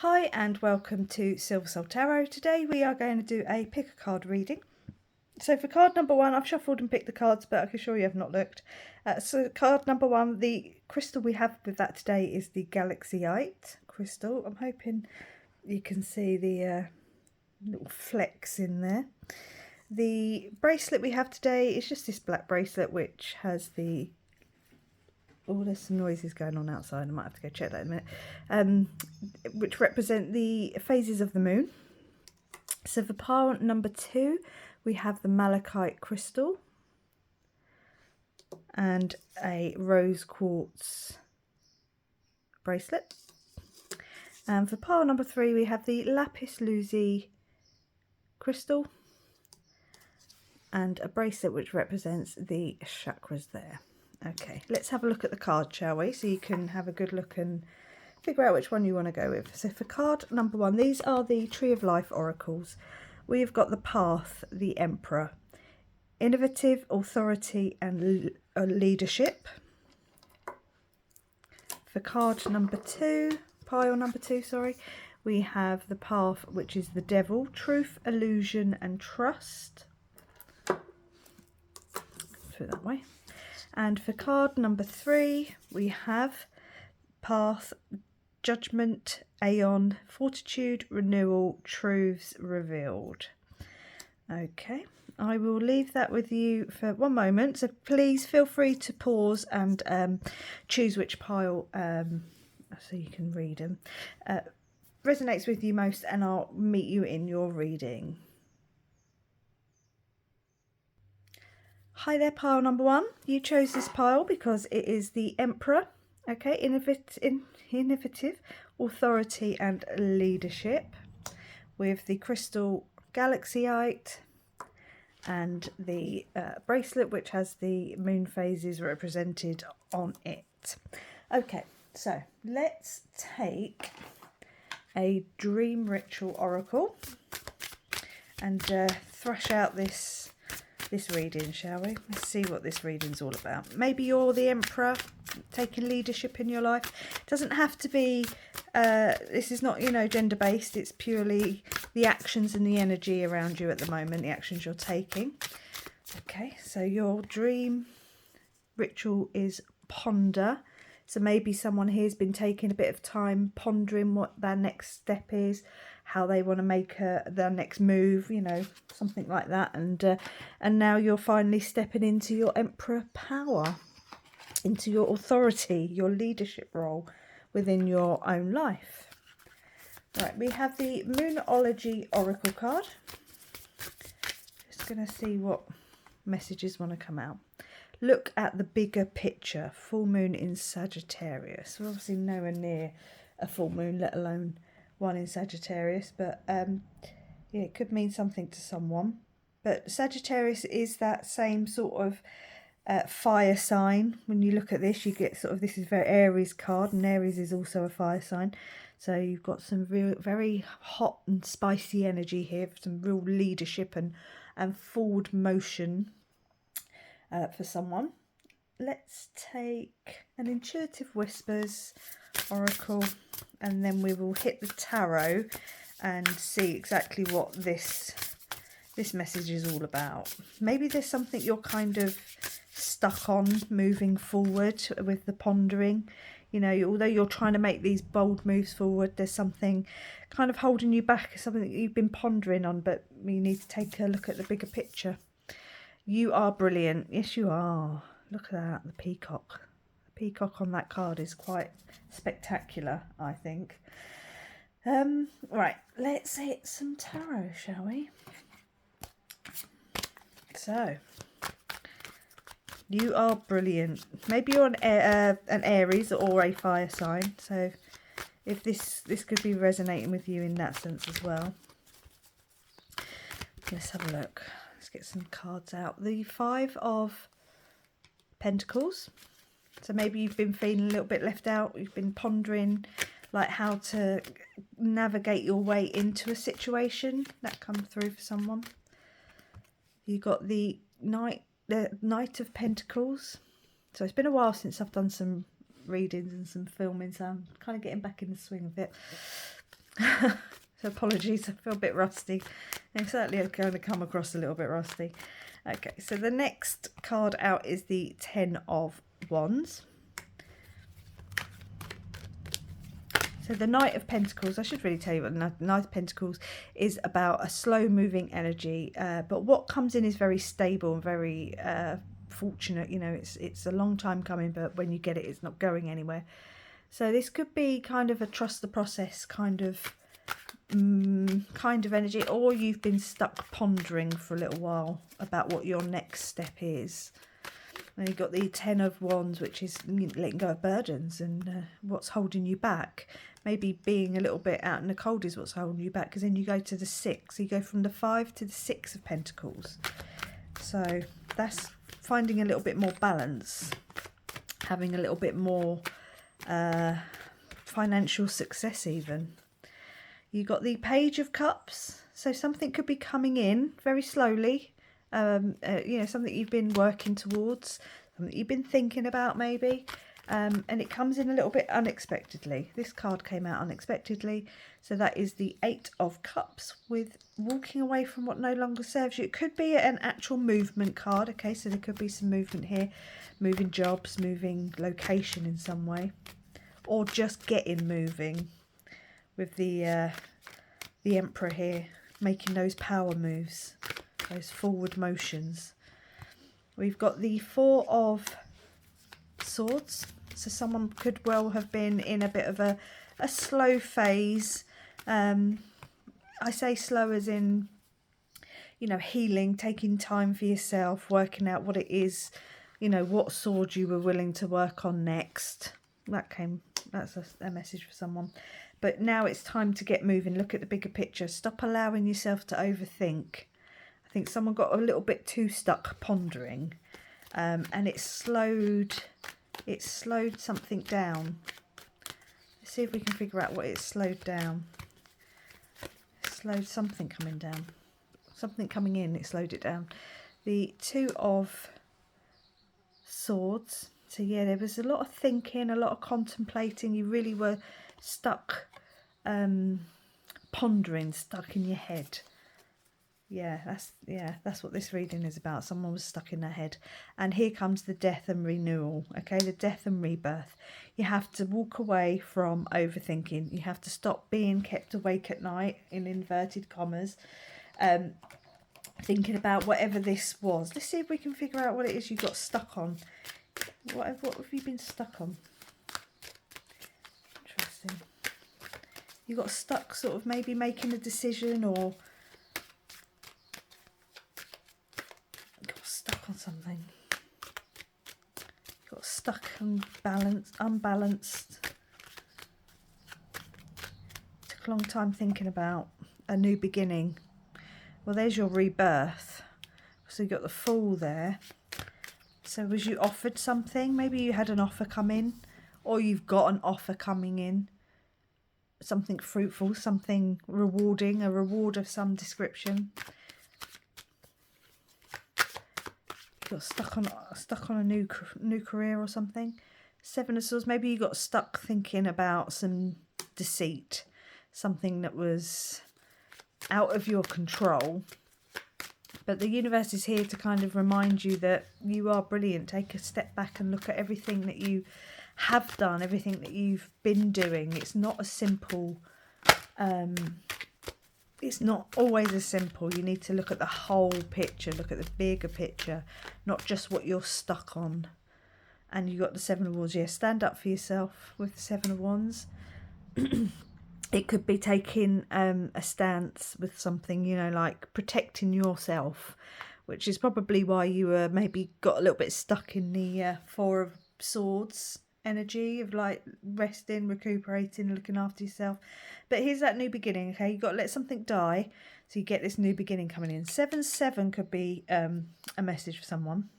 Hi and welcome to Silver Soul Tarot. Today we are going to do a pick a card reading. So for card number one, I've shuffled and picked the cards, but I can assure you have not looked. So card number one, the crystal we have with that today is the Galaxyite crystal. I'm hoping you can see the little flecks in there. The bracelet we have today is just this black bracelet which has the... Oh, there's some noises going on outside. I might have to go check that in a minute. Which represent the phases of the moon. So for pile number two, we have the malachite crystal and a rose quartz bracelet. And for pile number three, we have the lapis lazuli crystal and a bracelet which represents the chakras there. Okay, let's have a look at the card, shall we? So you can have a good look and figure out which one you want to go with. So for card number one, these are the Tree of Life oracles. We've got the Path, the Emperor, innovative, authority and leadership. For card number two, pile number two, sorry, we have the Path, which is the Devil, truth, illusion and trust. Put it that way. And for card number three, we have Path, judgment, aeon, fortitude, renewal, truths revealed. Okay, I will leave that with you for one moment. So please feel free to pause and choose which pile so you can read them. Resonates with you most, and I'll meet you in your reading. Hi there, pile number one. You chose this pile because it is the Emperor. Okay, innovative, authority and leadership, with the crystal Galaxyite and the bracelet which has the moon phases represented on it. Okay, so let's take a dream ritual oracle and thrash out this reading, shall we? Let's see what this reading's all about. Maybe you're the Emperor taking leadership in your life. It doesn't have to be, this is not, gender based. It's purely the actions and the energy around you at the moment, the actions you're taking. Okay, so your dream ritual is ponder. So maybe someone here's been taking a bit of time pondering what their next step is, how they want to make their next move, something like that. And now you're finally stepping into your Emperor power, into your authority, your leadership role within your own life. Right, we have the Moonology Oracle card. Just going to see what messages want to come out. Look at the bigger picture. Full moon in Sagittarius. We're obviously nowhere near a full moon, let alone one in Sagittarius. But yeah, it could mean something to someone. But Sagittarius is that same sort of fire sign. When you look at this, you get sort of, this is very Aries card, and Aries is also a fire sign. So you've got some real, very hot and spicy energy here, some real leadership and forward motion for someone. Let's take an Intuitive Whispers oracle, and then we will hit the tarot and see exactly what this message is all about. Maybe there's something you're kind of stuck on moving forward with the pondering. Although you're trying to make these bold moves forward, there's something kind of holding you back, something that you've been pondering on, but you need to take a look at the bigger picture. You are brilliant. Yes, you are. Look at that, the peacock. The peacock on that card is quite spectacular, I think. Right, let's hit some tarot, shall we? So, you are brilliant. Maybe you're an Aries or a fire sign. So, if this could be resonating with you in that sense as well. Let's have a look. Let's get some cards out. The Five of Pentacles. So maybe you've been feeling a little bit left out. You've been pondering like how to navigate your way into a situation. That comes through for someone. You got the Knight of Pentacles. So it's been a while since I've done some readings and some filming, so I'm kind of getting back in the swing of it. So apologies, I feel a bit rusty. I'm certainly going to come across a little bit rusty. Okay, so the next card out is the Ten of Wands. So the Knight of Pentacles, I should really tell you what the Knight of Pentacles is about, a slow moving energy. But what comes in is very stable and very fortunate. You know, it's a long time coming, but when you get it, it's not going anywhere. So this could be kind of a trust the process kind of energy, or you've been stuck pondering for a little while about what your next step is. And you've got the Ten of Wands, which is letting go of burdens and what's holding you back. Maybe being a little bit out in the cold is what's holding you back, because then you go to the Six. So you go from the Five to the Six of Pentacles. So that's finding a little bit more balance, having a little bit more financial success even. You got the Page of Cups, so something could be coming in very slowly. You know, something you've been working towards, something you've been thinking about maybe, and it comes in a little bit unexpectedly. This card came out unexpectedly, so that is the Eight of Cups, with walking away from what no longer serves you. It could be an actual movement card, okay, so there could be some movement here, moving jobs, moving location in some way, or just getting moving with the Emperor here, making those power moves, those forward motions. We've got the Four of Swords, so someone could well have been in a bit of a slow phase. I say slow as in, you know, healing, taking time for yourself, working out what it is, you know, what sword you were willing to work on next. That's a message for someone. But now it's time to get moving. Look at the bigger picture. Stop allowing yourself to overthink. I think someone got a little bit too stuck pondering, and it slowed something down. Let's see if we can figure out what it slowed down. It slowed something coming down. Something coming in, it slowed it down. The Two of Swords. So yeah, there was a lot of thinking, a lot of contemplating. You really were stuck, pondering, stuck in your head. Yeah, that's what this reading is about. Someone was stuck in their head. And here comes the death and renewal, okay? The death and rebirth. You have to walk away from overthinking. You have to stop being kept awake at night, in inverted commas, thinking about whatever this was. Let's see if we can figure out what it is you got stuck on. What have you been stuck on? Interesting. You got stuck sort of maybe making a decision, or got stuck on something. You got stuck and unbalanced. Took a long time thinking about a new beginning. Well, there's your rebirth. So you got the Fool there. So was you offered something? Maybe you had an offer come in, or you've got an offer coming in. Something fruitful, something rewarding, a reward of some description. You got stuck on a new career or something. Seven of Swords. Maybe you got stuck thinking about some deceit, something that was out of your control. But the universe is here to kind of remind you that you are brilliant. Take a step back and look at everything that you have done, everything that you've been doing. It's not as simple. It's not always as simple. You need to look at the whole picture, look at the bigger picture, not just what you're stuck on. And you got the Seven of Wands. Yeah, stand up for yourself with the Seven of Wands. It could be taking a stance with something, you know, like protecting yourself, which is probably why you were maybe got a little bit stuck in the Four of Swords energy of like resting, recuperating, looking after yourself. But here's that new beginning, okay? You've got to let something die, so you get this new beginning coming in. 7-7 could be a message for someone.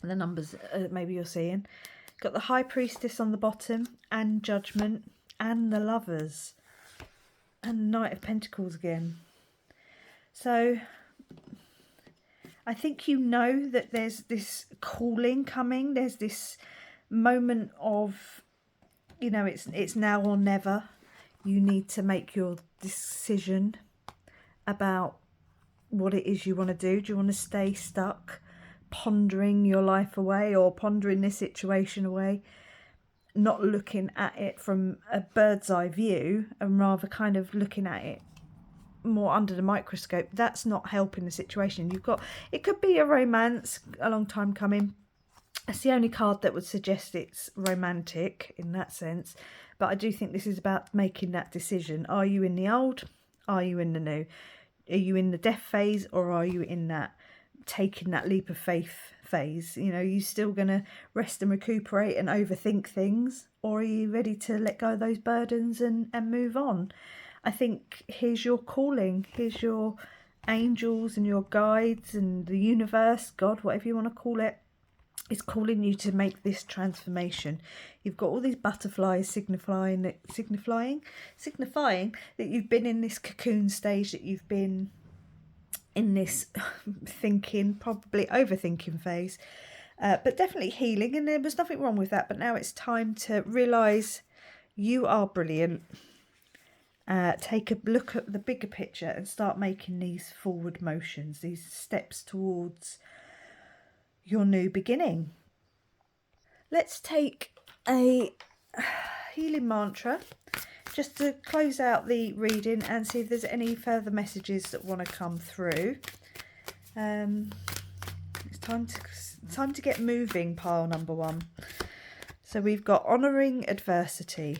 The numbers maybe you're seeing. Got the High Priestess on the bottom, and Judgment, and the Lovers. And Knight of Pentacles again. So I think you know that there's this calling coming. There's this moment of, you know, it's now or never. you need to make your decision about what it is you want to do. Do you want to stay stuck pondering your life away, or pondering this situation away, not looking at it from a bird's eye view and rather kind of looking at it more under the microscope? That's not helping the situation. It could be a romance, a long time coming. It's the only card that would suggest it's romantic in that sense, but I do think this is about making that decision. Are you in the old? Are you in the new? Are you in the death phase, or are you in that taking that leap of faith phase? You know, are you still going to rest and recuperate and overthink things, or are you ready to let go of those burdens and move on? I think here's your calling, here's your angels and your guides and the universe, God, whatever you want to call it, is calling you to make this transformation. You've got all these butterflies signifying that you've been in this cocoon stage, that you've been in this thinking, probably overthinking phase, but definitely healing, and there was nothing wrong with that. But now it's time to realise you are brilliant. Take a look at the bigger picture and start making these forward motions, these steps towards your new beginning. Let's take a healing mantra just to close out the reading and see if there's any further messages that want to come through. It's time to get moving, pile number 1. So we've got honouring adversity.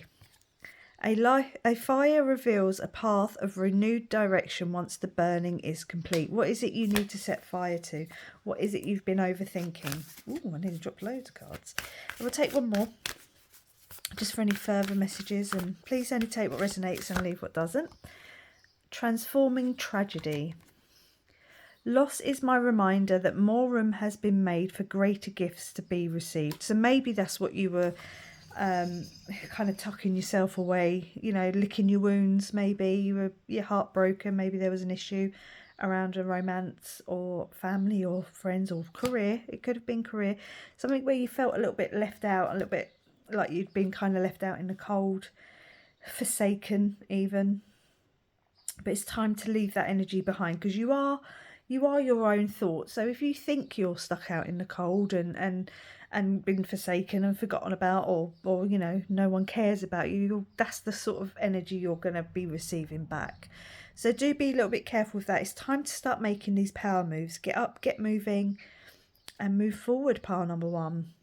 A fire reveals a path of renewed direction once the burning is complete. What is it you need to set fire to? What is it you've been overthinking? Ooh, I nearly dropped loads of cards. We'll take one more, just for any further messages, and please only take what resonates and leave what doesn't. Transforming tragedy. Loss is my reminder that more room has been made for greater gifts to be received. So maybe that's what you were kind of tucking yourself away, you know, licking your wounds. Maybe you're heartbroken. Maybe there was an issue around a romance or family or friends or career. It could have been career. Something where you felt a little bit left out, a little bit like you'd been kind of left out in the cold, forsaken even. But it's time to leave that energy behind, because you are your own thoughts. So if you think you're stuck out in the cold and been forsaken and forgotten about, or you know, no one cares about you, that's the sort of energy you're going to be receiving back. So do be a little bit careful with that. It's time to start making these power moves. Get up, get moving, and move forward, pile number 1.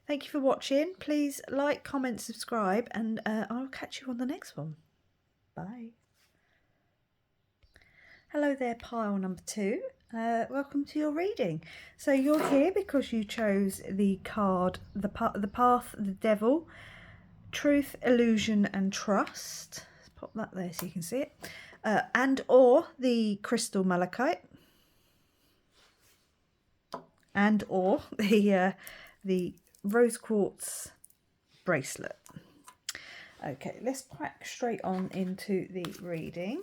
Thank you for watching. Please like, comment, subscribe, and I'll catch you on the next one. Bye. Hello there, pile number 2. Welcome to your reading. So you're here because you chose the card, the path, the devil, truth, illusion, and trust. Let's pop that there so you can see it. And or the crystal malachite, and or the rose quartz bracelet. Okay, let's crack straight on into the reading.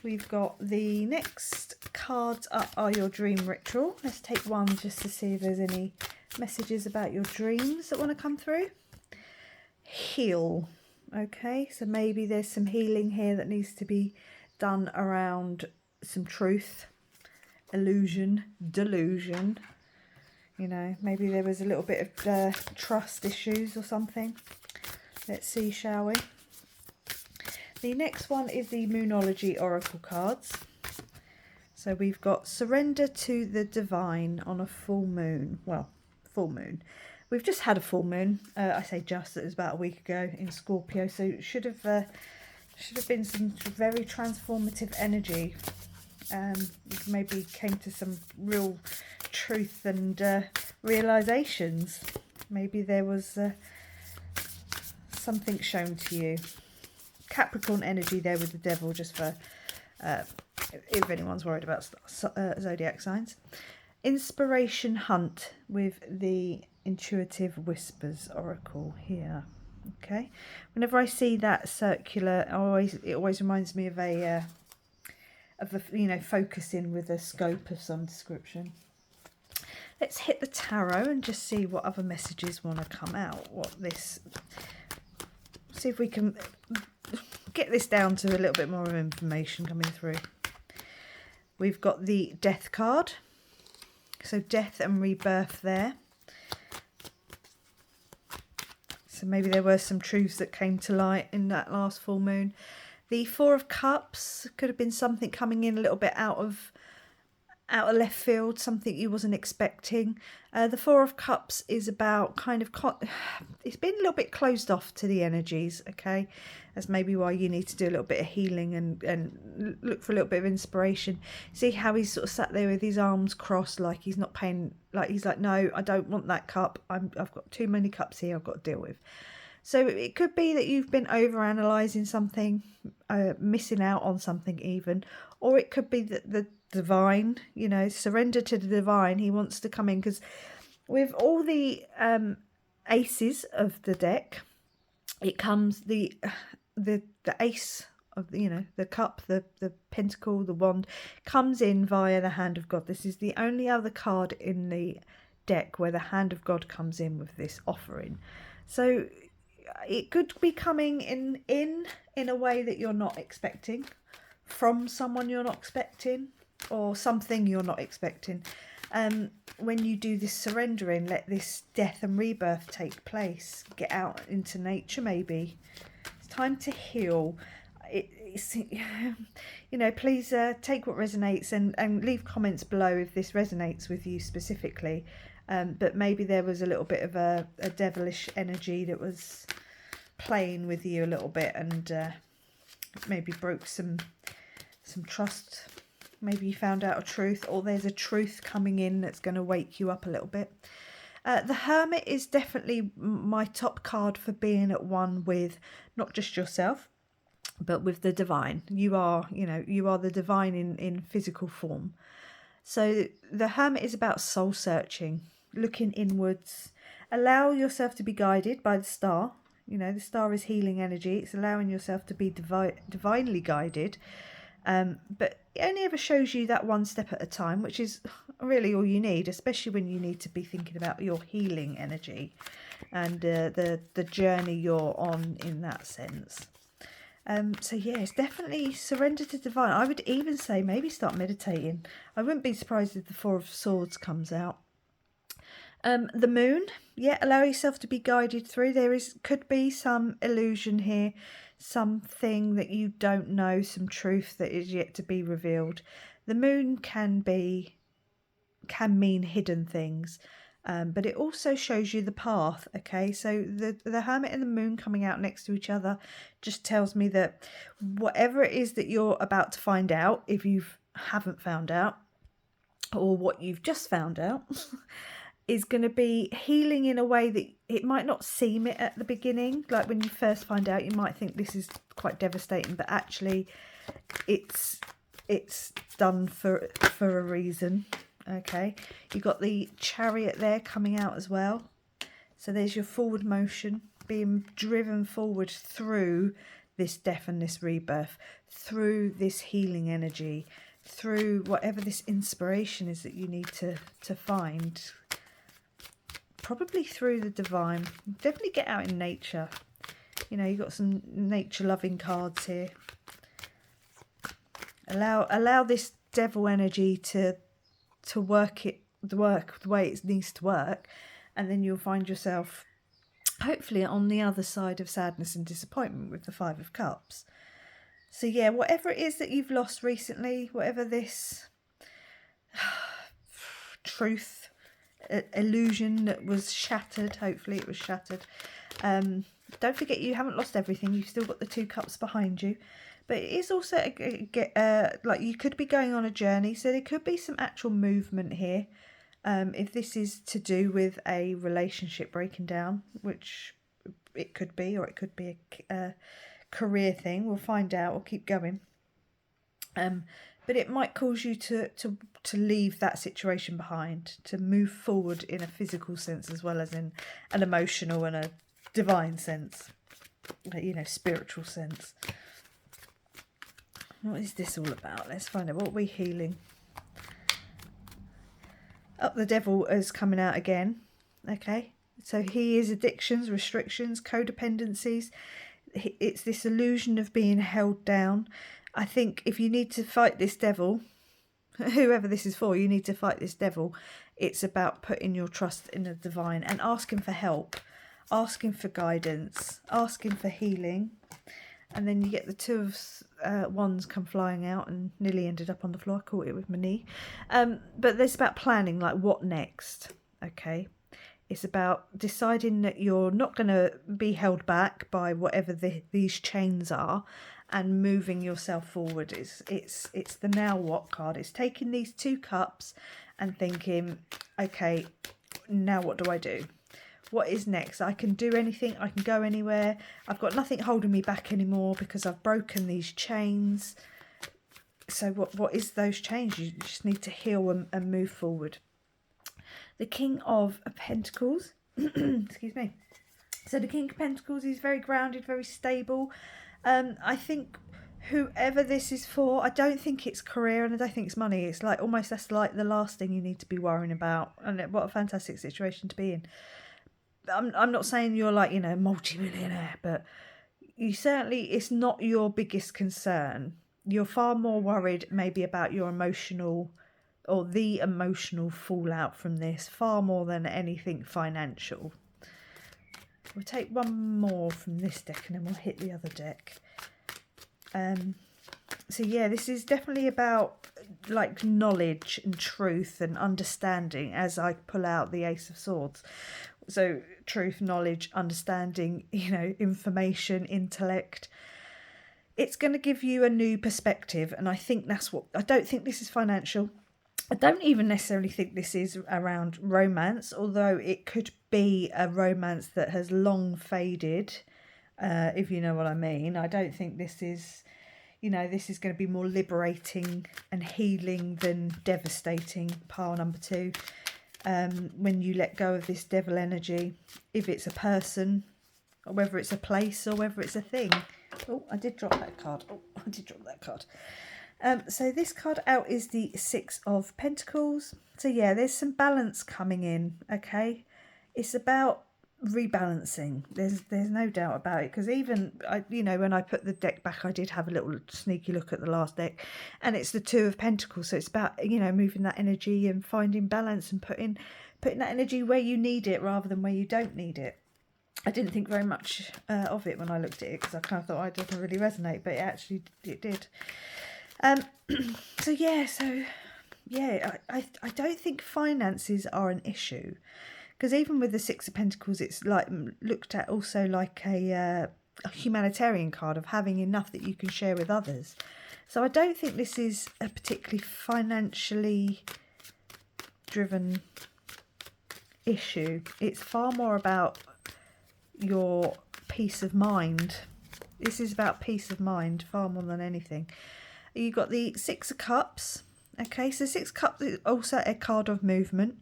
We've got the next cards up are your dream ritual. Let's take one just to see if there's any messages about your dreams that want to come through. Heal. Okay, so maybe there's some healing here that needs to be done around some truth, illusion, delusion. You know, maybe there was a little bit of trust issues or something. Let's see, shall we? The next one is the Moonology Oracle cards. So we've got surrender to the divine on a full moon. Well, full moon. We've just had a full moon. I say just, it was about a week ago in Scorpio. So it should have been some very transformative energy. Maybe came to some real truth and realizations. Maybe there was something shown to you. Capricorn energy there with the devil, just for if anyone's worried about zodiac signs. Inspiration hunt with the Intuitive Whispers Oracle here. Okay, whenever I see that circular, it always reminds me of a focusing with a scope of some description. Let's hit the tarot and just see what other messages want to come out. See if we can get this down to a little bit more information coming through. We've got the Death card. So death and rebirth there. So maybe there were some truths that came to light in that last full moon. The Four of Cups could have been something coming in a little bit out of left field, something you wasn't expecting. The Four of Cups is about kind of, it's been a little bit closed off to the energies, okay? That's maybe why you need to do a little bit of healing and look for a little bit of inspiration. See how he's sort of sat there with his arms crossed, like he's not paying, like he's like, no, I don't want that cup. I've got too many cups here I've got to deal with. So it could be that you've been over-analysing something, missing out on something even, or it could be that the divine, you know, surrender to the divine. He wants to come in, because with all the aces of the deck, it comes the ace of, you know, the cup, the pentacle, the wand, comes in via the hand of God. This is the only other card in the deck where the hand of God comes in with this offering. So it could be coming in a way that you're not expecting, from someone you're not expecting, or something you're not expecting. When you do this surrendering, let this death and rebirth take place. Get out into nature maybe. It's time to heal. It's, you know, please take what resonates and leave comments below if this resonates with you specifically. But maybe there was a little bit of a devilish energy that was playing with you a little bit, and maybe broke some trust. Maybe you found out a truth, or there's a truth coming in that's going to wake you up a little bit. The Hermit is definitely my top card for being at one with not just yourself, but with the divine. You are, you know, you are the divine in physical form. So the Hermit is about soul searching, looking inwards. Allow yourself to be guided by the star. You know, the star is healing energy. It's allowing yourself to be divinely guided. But it only ever shows you that one step at a time, which is really all you need, especially when you need to be thinking about your healing energy and the journey you're on in that sense. So yeah, it's definitely surrender to divine. I would even say maybe start meditating. I wouldn't be surprised if the Four of Swords comes out. The Moon, yeah, allow yourself to be guided through. Could be some illusion here, something that you don't know, some truth that is yet to be revealed. The Moon can mean hidden things, but it also shows you the path. Okay, so the Hermit and the Moon coming out next to each other just tells me that whatever it is that you're about to find out, if you haven't found out, or what you've just found out, is going to be healing in a way that it might not seem it at the beginning. Like when you first find out, you might think this is quite devastating, but actually it's done for a reason. Okay, you got the Chariot there coming out as well. So there's your forward motion, being driven forward through this death and this rebirth, through this healing energy, through whatever this inspiration is that you need to find. Probably through the divine. Definitely get out in nature. You know, you've got some nature loving cards here. Allow this devil energy to work the way it needs to work, and then you'll find yourself hopefully on the other side of sadness and disappointment with the Five of Cups. So yeah, whatever it is that you've lost recently, whatever this truth, illusion that was shattered, hopefully it was shattered. Don't forget, you haven't lost everything. You've still got the Two Cups behind you. But it is also like you could be going on a journey, so there could be some actual movement here. If this is to do with a relationship breaking down, which it could be, or it could be a career thing. We'll find out. We'll keep going. But it might cause you to leave that situation behind, to move forward in a physical sense as well as in an emotional and a divine sense, you know, spiritual sense. What is this all about? Let's find out. What are we healing? Up, the Devil is coming out again. Okay, so he is addictions, restrictions, codependencies. it's this illusion of being held down. I think if you need to fight this devil, whoever this is for, you need to fight this devil. It's about putting your trust in the divine and asking for help, asking for guidance, asking for healing. And then you get the two of wands come flying out and nearly ended up on the floor. I caught it with my knee. But there's about planning, like what next, okay? It's about deciding that you're not going to be held back by whatever these chains are and moving yourself forward. It's the now what card. It's taking these two cups and thinking, okay, now what do I do? What is next? I can do anything. I can go anywhere. I've got nothing holding me back anymore because I've broken these chains. So what is those chains? You just need to heal and move forward. The King of Pentacles, excuse me. So the King of Pentacles is very grounded, very stable. I think whoever this is for, I don't think it's career and I don't think it's money. It's like almost that's like the last thing you need to be worrying about. And what a fantastic situation to be in. I'm not saying you're like, multi-millionaire, but you certainly, it's not your biggest concern. You're far more worried maybe about your emotional or the emotional fallout from this, far more than anything financial. We'll take one more from this deck and then we'll hit the other deck. So yeah, this is definitely about like knowledge and truth and understanding as I pull out the Ace of Swords. So truth, knowledge, understanding, information, intellect. It's going to give you a new perspective. And I think that's what, I don't think this is financial. I don't even necessarily think this is around romance, although it could be a romance that has long faded, if you know what I mean. I don't think this is, this is going to be more liberating and healing than devastating, pile number 2. When you let go of this devil energy, if it's a person, or whether it's a place, or whether it's a thing. Oh, I did drop that card. So this card out is the Six of Pentacles. So yeah, there's some balance coming in, okay? It's about rebalancing. There's no doubt about it, because even, when I put the deck back, I did have a little sneaky look at the last deck, and it's the Two of Pentacles. So it's about, moving that energy and finding balance and putting that energy where you need it rather than where you don't need it. I didn't think very much of it when I looked at it, because I kind of thought it doesn't really resonate, but it did. So I don't think finances are an issue, because even with the Six of Pentacles, it's like looked at also like a humanitarian card of having enough that you can share with others. So I don't think this is a particularly financially driven issue. It's far more about your peace of mind. This is about peace of mind far more than anything. You got the Six of Cups. Okay, so Six of Cups is also a card of movement.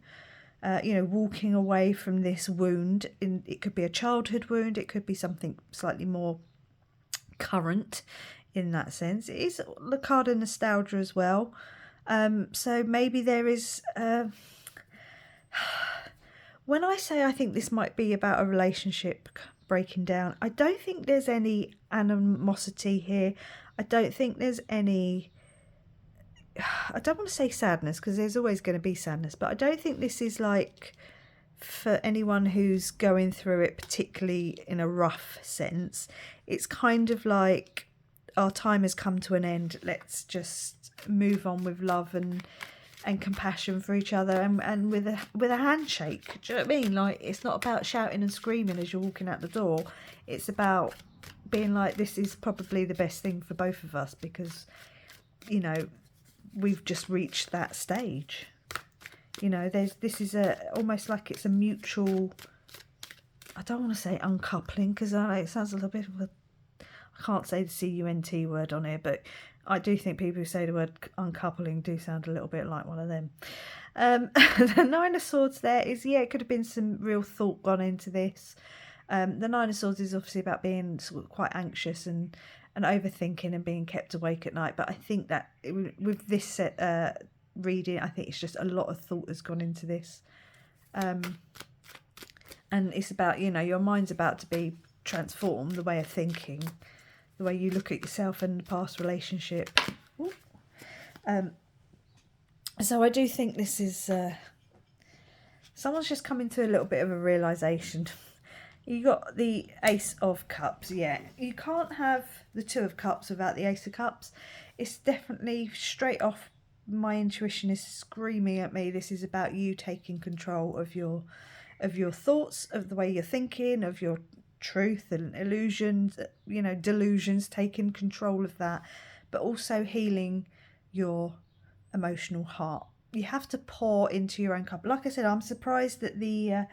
Walking away from this wound. It could be a childhood wound. It could be something slightly more current in that sense. It is the card of nostalgia as well. So maybe there is... when I say I think this might be about a relationship breaking down, I don't think there's any animosity here. I don't think there's any... I don't want to say sadness, because there's always going to be sadness, but I don't think this is like for anyone who's going through it particularly in a rough sense. It's kind of like our time has come to an end. Let's just move on with love and compassion for each other and with a handshake. Do you know what I mean? Like, it's not about shouting and screaming as you're walking out the door. It's about being like, this is probably the best thing for both of us, because we've just reached that stage. This is almost like it's a mutual, I don't want to say uncoupling, because it sounds a little bit of I can't say the CUNT word on here, but I do think people who say the word uncoupling do sound a little bit like one of them. The Nine of Swords there is, it could have been some real thought gone into this. The Nine of Swords is obviously about being sort of quite anxious and overthinking and being kept awake at night. But I think that with this set reading, I think it's just a lot of thought has gone into this. And it's about, your mind's about to be transform the way of thinking, the way you look at yourself and the past relationship. So I do think this is someone's just coming to a little bit of a realisation. You got the Ace of Cups, yeah. You can't have the Two of Cups without the Ace of Cups. It's definitely straight off. My intuition is screaming at me. This is about you taking control of your thoughts, of the way you're thinking, of your truth and illusions, you know, delusions, taking control of that, but also healing your emotional heart. You have to pour into your own cup. Like I said, I'm surprised that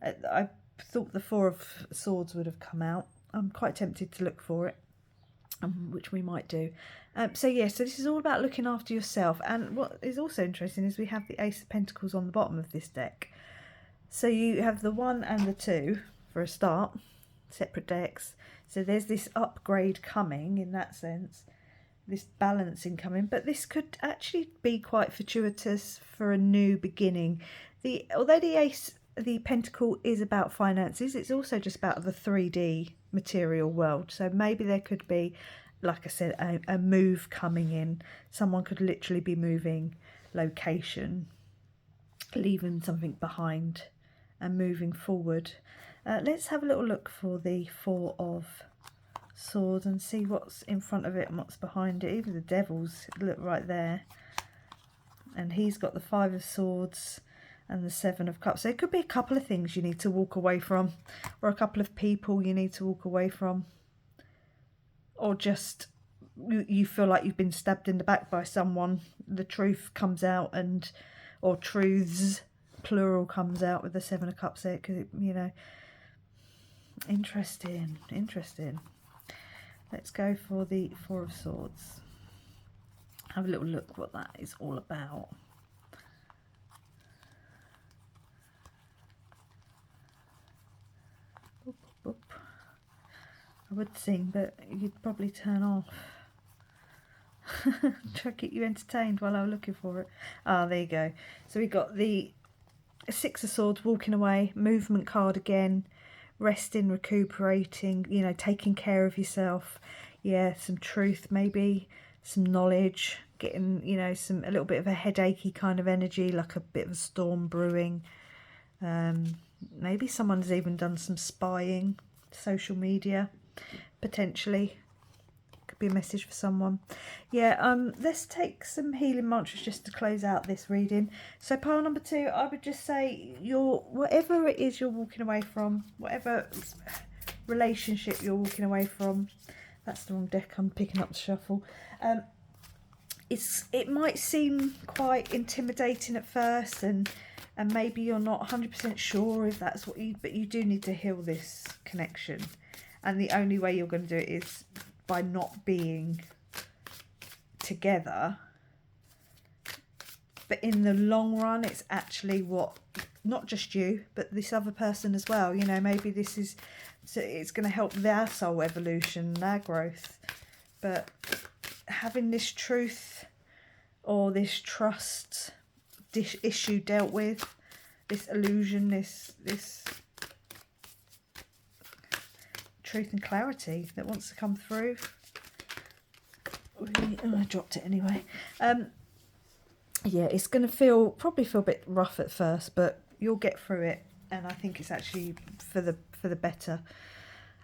I thought the Four of Swords would have come out. I'm quite tempted to look for it, which we might do. So this is all about looking after yourself. And what is also interesting is we have the Ace of Pentacles on the bottom of this deck. So you have the 1 and the 2 for a start, separate decks. So there's this upgrade coming in that sense, this balancing coming, but this could actually be quite fortuitous for a new beginning. Although the Pentacle is about finances, it's also just about the 3D material world. So maybe there could be, like I said, a move coming in. Someone could literally be moving location, leaving something behind and moving forward. Let's have a little look for the Four of Swords and see what's in front of it and what's behind it. Even the Devil's, look right there, and he's got the Five of Swords and the Seven of Cups. So it could be a couple of things you need to walk away from, or a couple of people you need to walk away from, or just you feel like you've been stabbed in the back by someone. The truth comes out, or truths plural comes out with the Seven of Cups there, because you know, interesting. Let's go for the Four of Swords. Have a little look what that is all about. Boop, boop. I would sing, but you'd probably turn off. Try to keep you entertained while I was looking for it. Ah, there you go. So we got the Six of Swords, walking away, movement card again, resting, recuperating, you know, taking care of yourself. Yeah, some truth, maybe some knowledge, getting, you know, a little bit of a headachy kind of energy, like a bit of a storm brewing. Maybe someone's even done some spying, social media, potentially. Could be a message for someone. Yeah, let's take some healing mantras just to close out this reading. So pile number 2, I would just say whatever it is you're walking away from, whatever relationship you're walking away from, that's the wrong deck, I'm picking up the shuffle. It might seem quite intimidating at first, and maybe you're not 100% sure if that's what but you do need to heal this connection, and the only way you're going to do it is by not being together. But in the long run, it's actually not just you, but this other person as well. You know, maybe it's going to help their soul evolution, their growth. But having this truth or this trust issue dealt with, this illusion, this truth and clarity that wants to come through. I dropped it anyway. Yeah, it's going to probably feel a bit rough at first, but you'll get through it, and I think it's actually for the better.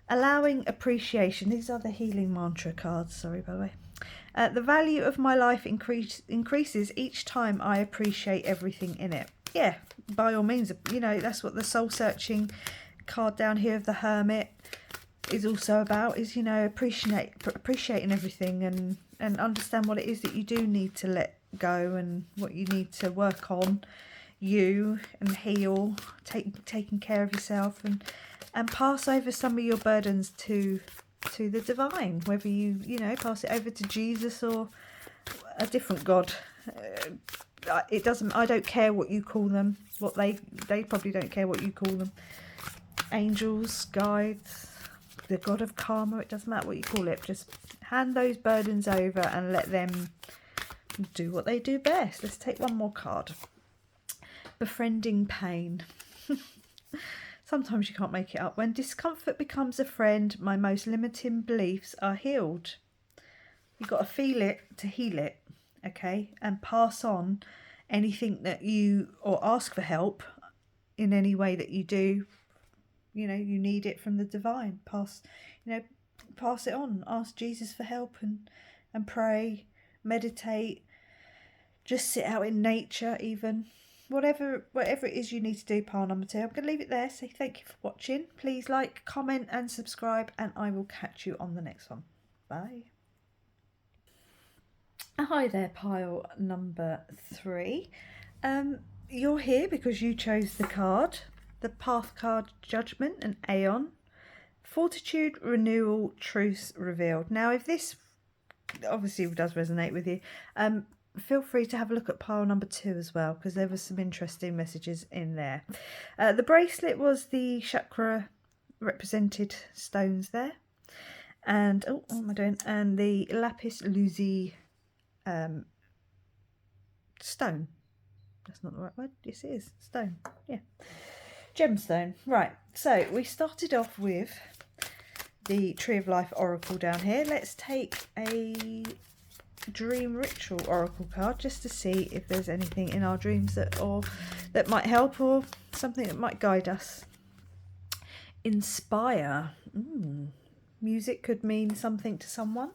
Allowing appreciation. These are the healing mantra cards. Sorry, by the way. The value of my life increases each time I appreciate everything in it. Yeah, by all means. You know, that's what the soul searching card down here of the Hermit is also about. Is, you know, appreciating everything and understand what it is that you do need to let go and what you need to work on, and heal, taking care of yourself, and pass over some of your burdens to the divine, whether you pass it over to Jesus or a different God. It doesn't, I don't care what you call them, what they probably don't care what you call them. Angels, guides, the God of karma, it doesn't matter what you call it. Just hand those burdens over and let them do what they do best. Let's take one more card. Befriending pain. Sometimes you can't make it up. When discomfort becomes a friend, my most limiting beliefs are healed. You've got to feel it to heal it, okay? And pass on anything that you, or ask for help in any way that you do. You know, you need it from the divine. Pass it on. Ask Jesus for help and pray, meditate, just sit out in nature even. Whatever it is you need to do, pile number 2. I'm going to leave it there. Say thank you for watching. Please like, comment and subscribe, and I will catch you on the next one. Bye. Hi there, pile number 3. You're here because you chose the card. The Path card, Judgment and Aeon. Fortitude, Renewal, Truce Revealed. Now, if this obviously does resonate with you, feel free to have a look at pile number 2 as well, because there were some interesting messages in there. The bracelet was the chakra represented stones there. And, what am I doing? And the lapis lazuli stone. That's not the right word. Yes, it is. Stone. Yeah. Gemstone. Right. So we started off with the Tree of Life Oracle down here. Let's take a Dream Ritual Oracle card just to see if there's anything in our dreams that might help, or something that might guide us. Inspire. Music could mean something to someone.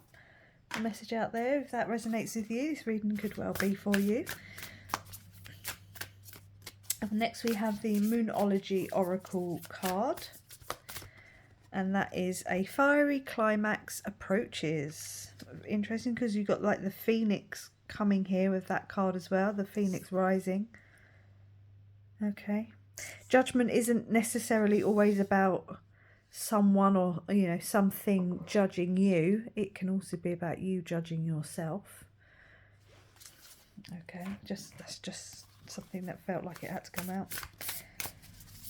A message out there. If that resonates with you, this reading could well be for you. And next we have the Moonology Oracle card. And that is a fiery climax approaches. Interesting, because you've got like the phoenix coming here with that card as well. The phoenix rising. Okay. Judgment isn't necessarily always about someone or, you know, something judging you. It can also be about you judging yourself. Okay. That's just something that felt like it had to come out.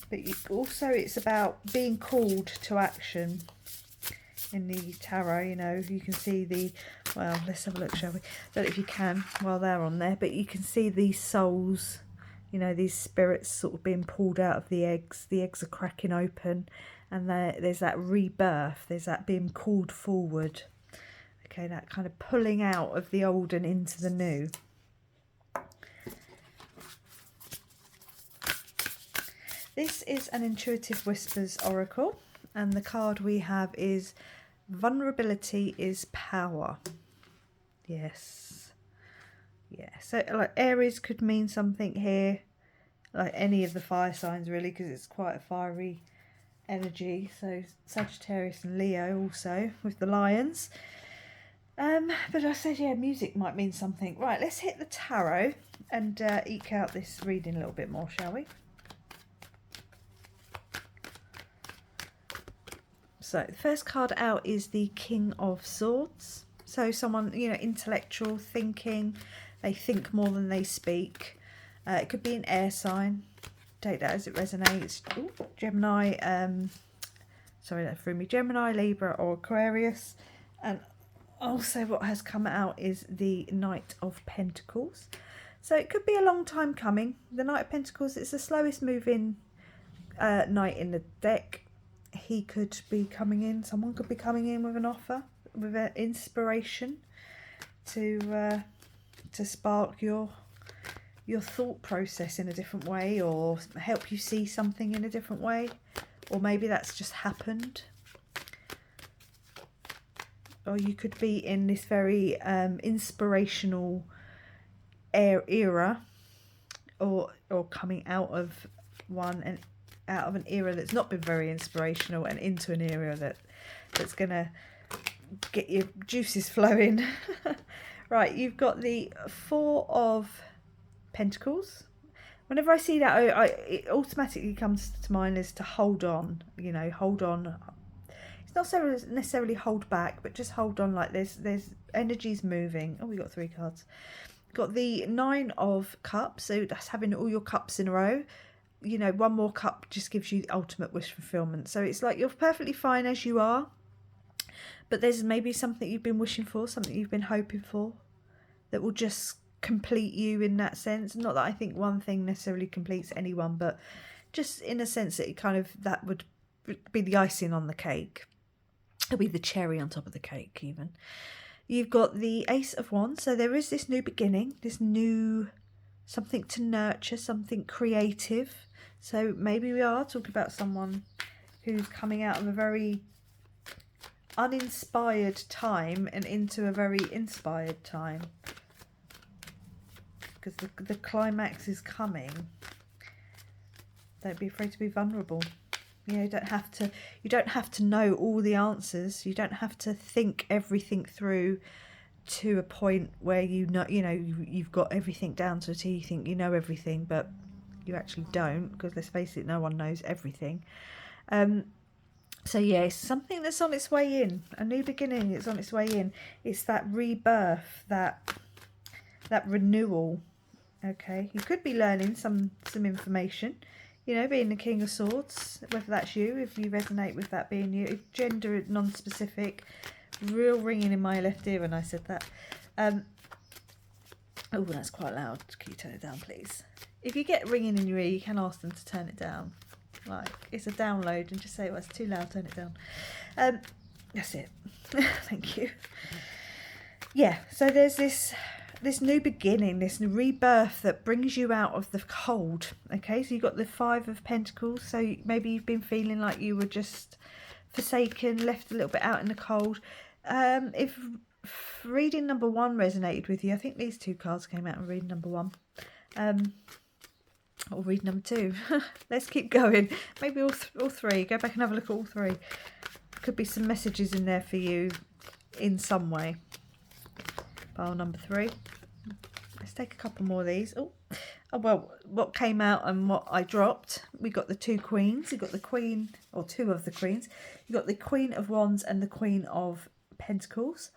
But also it's about being called to action in the tarot. You know, you can see the, well, let's have a look, shall we? I don't know if you can while they're on there, but you can see these souls, you know, these spirits sort of being pulled out of the eggs. The eggs are cracking open, and there's that rebirth, there's that being called forward. Okay, that kind of pulling out of the old and into the new. This is an Intuitive Whispers Oracle, and the card we have is Vulnerability is Power. Yes. Yeah, so like Aries could mean something here, like any of the fire signs really, because it's quite a fiery energy. So Sagittarius and Leo also with the lions. But I said, yeah, music might mean something. Right, let's hit the tarot and eke out this reading a little bit more, shall we? So the first card out is the King of Swords. So someone, you know, intellectual, thinking. They think more than they speak. It could be an air sign. Take that as it resonates. Ooh, Gemini, sorry, that threw me. Gemini, Libra or Aquarius. And also what has come out is the Knight of Pentacles. So it could be a long time coming. The Knight of Pentacles, it's the slowest moving knight in the deck. He could be coming in, someone could be coming in with an offer, with an inspiration to spark your thought process in a different way, or help you see something in a different way, or maybe that's just happened. Or you could be in this very inspirational era, or coming out of one and out of an era that's not been very inspirational and into an era that's gonna get your juices flowing. Right, you've got the Four of Pentacles. Whenever I see that, it automatically comes to mind as to hold on. You know, hold on. It's not so necessarily hold back, but just hold on. Like there's energies moving. Oh, we got 3 cards. Got the Nine of Cups, so that's having all your cups in a row. You know, one more cup just gives you the ultimate wish fulfillment. So it's like you're perfectly fine as you are, but there's maybe something you've been wishing for, something you've been hoping for, that will just complete you in that sense. Not that I think one thing necessarily completes anyone, but just in a sense that that would be the icing on the cake. It'll be the cherry on top of the cake even. You've got the Ace of Wands, so there is this new beginning, this new something to nurture, something creative. So maybe we are talking about someone who's coming out of a very uninspired time and into a very inspired time, because the climax is coming. Don't be afraid to be vulnerable. You know, you don't have to know all the answers. You don't have to think everything through to a point where you've got everything down to a T. You think you know everything, but you actually don't, because let's face it, no one knows everything. So yeah, it's something that's on its way in. A new beginning is on its way in. It's that rebirth, that renewal. Okay, you could be learning some information. You know, being the King of Swords, whether that's you, if you resonate with that being you. If gender non-specific, real ringing in my left ear when I said that. Oh, that's quite loud. Can you turn it down, please? If you get ringing in your ear, you can ask them to turn it down. Like, it's a download, and just say, well, it's too loud, turn it down. That's it. Thank you. Yeah, so there's this new beginning, this new rebirth that brings you out of the cold. Okay, so you've got the Five of Pentacles. So maybe you've been feeling like you were just forsaken, left a little bit out in the cold. If reading number 1 resonated with you, I think these 2 cards came out in reading number 1. Or read number 2. Let's keep going. Maybe all 3. Go back and have a look at all 3. Could be some messages in there for you in some way. Pile number 3. Let's take a couple more of these. Oh well, what came out and what I dropped. We got the 2 queens. You got the queen, or 2 of the queens. You got the Queen of Wands and the Queen of Pentacles.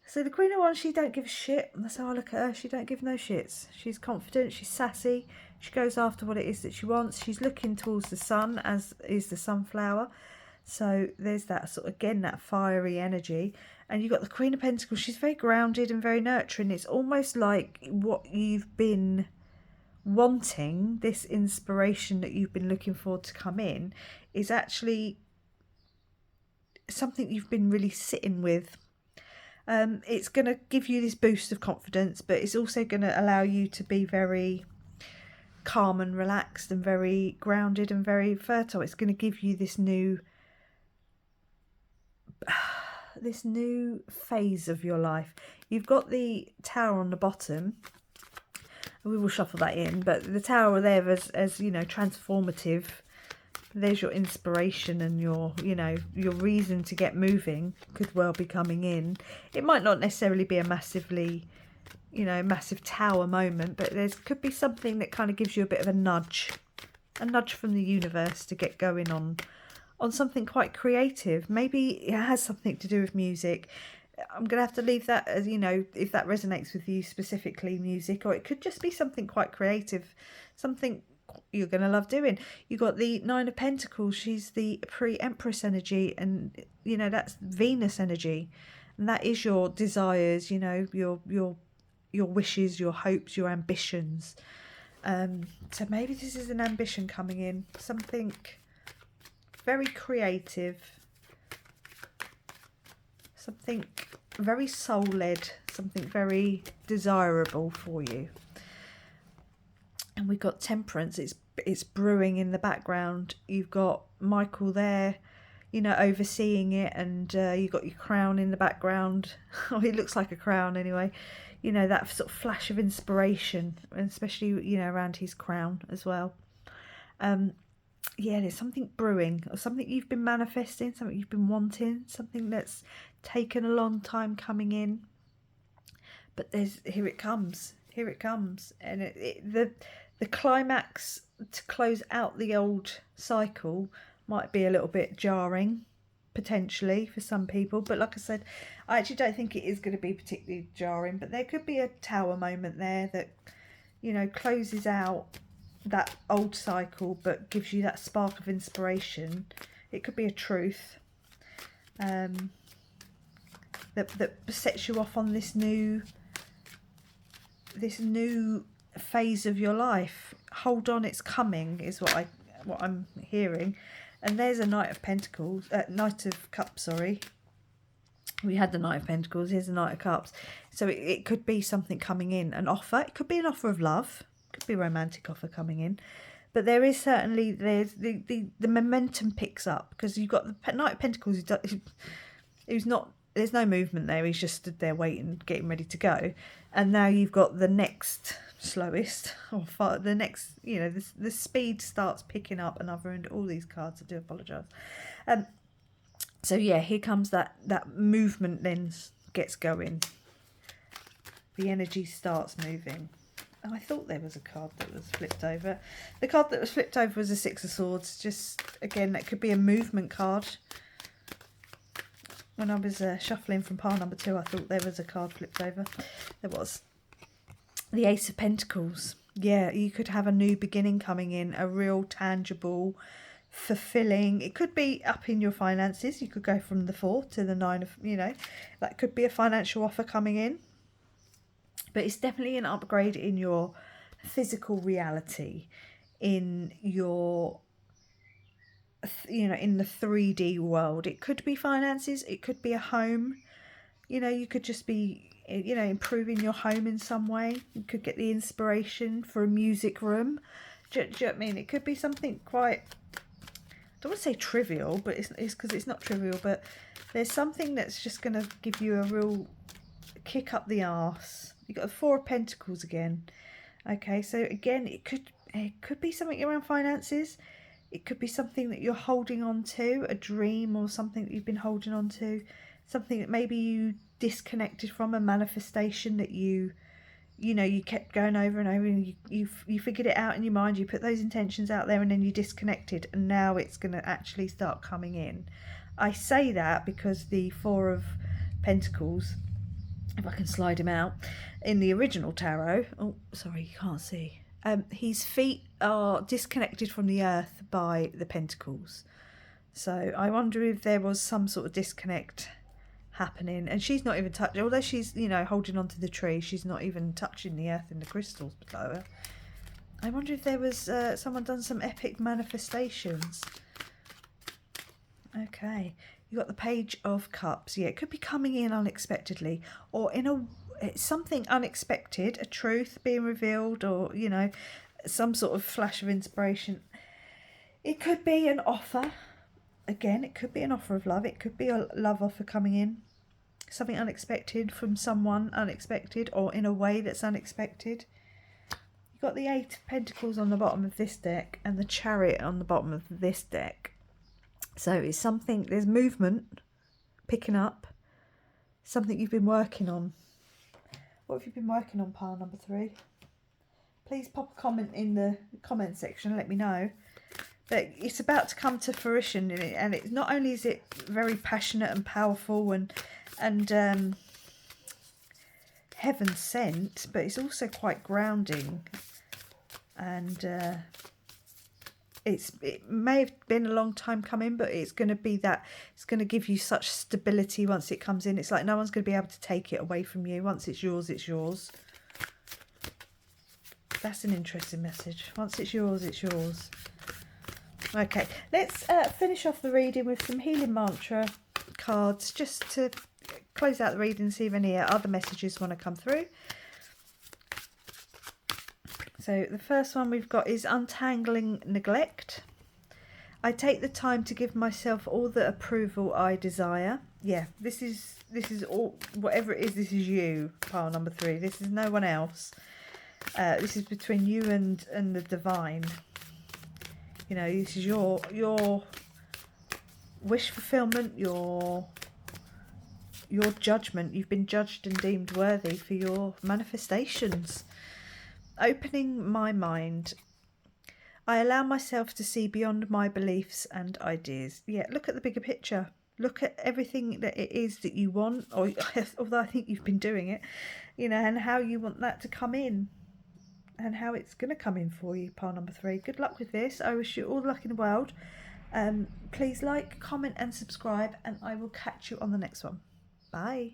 So the Queen of Wands, she don't give a shit. That's how I look at her. She don't give no shits. She's confident. She's sassy. She goes after what it is that she wants. She's looking towards the sun, as is the sunflower. So there's that sort of, again, that fiery energy. And you've got the Queen of Pentacles. She's very grounded and very nurturing. It's almost like what you've been wanting, this inspiration that you've been looking for to come in, is actually something you've been really sitting with. It's going to give you this boost of confidence, but it's also going to allow you to be very calm and relaxed and very grounded and very fertile. It's going to give you this new phase of your life. You've got the Tower on the bottom. We will shuffle that in, but the Tower there as you know, transformative. There's your inspiration and your reason to get moving could well be coming in. It might not necessarily be a massive tower moment, but there could be something that kind of gives you a bit of a nudge from the universe to get going on something quite creative. Maybe it has something to do with music. I'm going to have to leave that as, you know, if that resonates with you specifically, music, or it could just be something quite creative, something you're going to love doing. You got the Nine of Pentacles. She's the pre-Empress energy, and you know, that's Venus energy, and that is your desires, you know, your wishes, your hopes, your ambitions. So maybe this is an ambition coming in, something very creative, something very soul-led, something very desirable for you. And we've got Temperance. It's brewing in the background. You've got Michael there, you know, overseeing it, and you've got your crown in the background. Oh, it looks like a crown anyway. You know, that sort of flash of inspiration, and especially, you know, around his crown as well. Yeah, there's something brewing, or something you've been manifesting, something you've been wanting, something that's taken a long time coming in. But here it comes, and the climax to close out the old cycle might be a little bit jarring, potentially, for some people. But like I said, I actually don't think it is going to be particularly jarring, but there could be a tower moment there that, you know, closes out that old cycle but gives you that spark of inspiration. It could be a truth that sets you off on this new phase of your life. Hold on, it's coming, is what what I'm hearing. And there's a Knight of Pentacles, Knight of Cups, sorry. We had the Knight of Pentacles, here's the Knight of Cups. So it could be something coming in, an offer. It could be an offer of love. It could be a romantic offer coming in. But there is certainly, there's the momentum picks up, because you've got the Knight of Pentacles who's not, there's no movement there. He's just stood there waiting, getting ready to go. And now you've got the next slowest, or the next, you know, the speed starts picking up. And I've ruined all these cards, I do apologise. So yeah, here comes that movement then gets going. The energy starts moving. Oh, I thought there was a card that was flipped over. The card that was flipped over was a Six of Swords. Just, again, that could be a movement card. When I was shuffling from pile number 2, I thought there was a card flipped over. There was. The Ace of Pentacles. Yeah, you could have a new beginning coming in. A real tangible, fulfilling. It could be up in your finances. You could go from the 4 to the 9 of, you know. That could be a financial offer coming in. But it's definitely an upgrade in your physical reality, in your, you know, in the 3D world. It could be finances, it could be a home. You know, you could just be, you know, improving your home in some way. You could get the inspiration for a music room. Do you know what I mean? It could be something quite, I don't want to say trivial, but it's because it's not trivial, but there's something that's just going to give you a real kick up the arse. You've got the Four of Pentacles again. Okay, so again, it could be something around finances. It could be something that you're holding on to, a dream or something that you've been holding on to, something that maybe you disconnected from, a manifestation that you know, you kept going over and over, and you figured it out in your mind, you put those intentions out there, and then you disconnected, and now it's going to actually start coming in. I say that because the Four of Pentacles, if I can slide him out, in the original tarot, oh sorry, you can't see, his feet are disconnected from the earth by the pentacles. So I wonder if there was some sort of disconnect happening, and she's not even touching, although she's, you know, holding onto the tree, she's not even touching the earth and the crystals below her. I wonder if there was someone done some epic manifestations. Okay, you got the Page of Cups. Yeah, it could be coming in unexpectedly, or in a something unexpected, a truth being revealed, or, you know, some sort of flash of inspiration. It could be an offer. Again, it could be an offer of love. It could be a love offer coming in. Something unexpected from someone unexpected, or in a way that's unexpected. You've got the Eight of Pentacles on the bottom of this deck and the Chariot on the bottom of this deck. So it's something, there's movement picking up, something you've been working on. What have you been working on, pile number 3? Please pop a comment in the comment section and let me know. But it's about to come to fruition, and it's not only is it very passionate and powerful and heaven sent, but it's also quite grounding, and it may have been a long time coming, but it's going to be that, it's going to give you such stability once it comes in. It's like no one's going to be able to take it away from you. Once it's yours, it's yours. That's an interesting message. Once it's yours, it's yours. Okay, let's finish off the reading with some healing mantra cards, just to close out the reading and see if any other messages want to come through. So the first one we've got is untangling neglect. I take the time to give myself all the approval I desire. Yeah, this is all, whatever it is, this is you, pile number 3. This is no one else. This is between you and the divine. You know, this is your wish fulfillment, your judgment. You've been judged and deemed worthy for your manifestations. Opening my mind. I allow myself to see beyond my beliefs and ideas. Yeah, look at the bigger picture. Look at everything that it is that you want, or although I think you've been doing it, you know, and how you want that to come in, and how it's going to come in for you, pile number 3. Good luck with this. I wish you all the luck in the world. Please like, comment and subscribe, and I will catch you on the next one. Bye.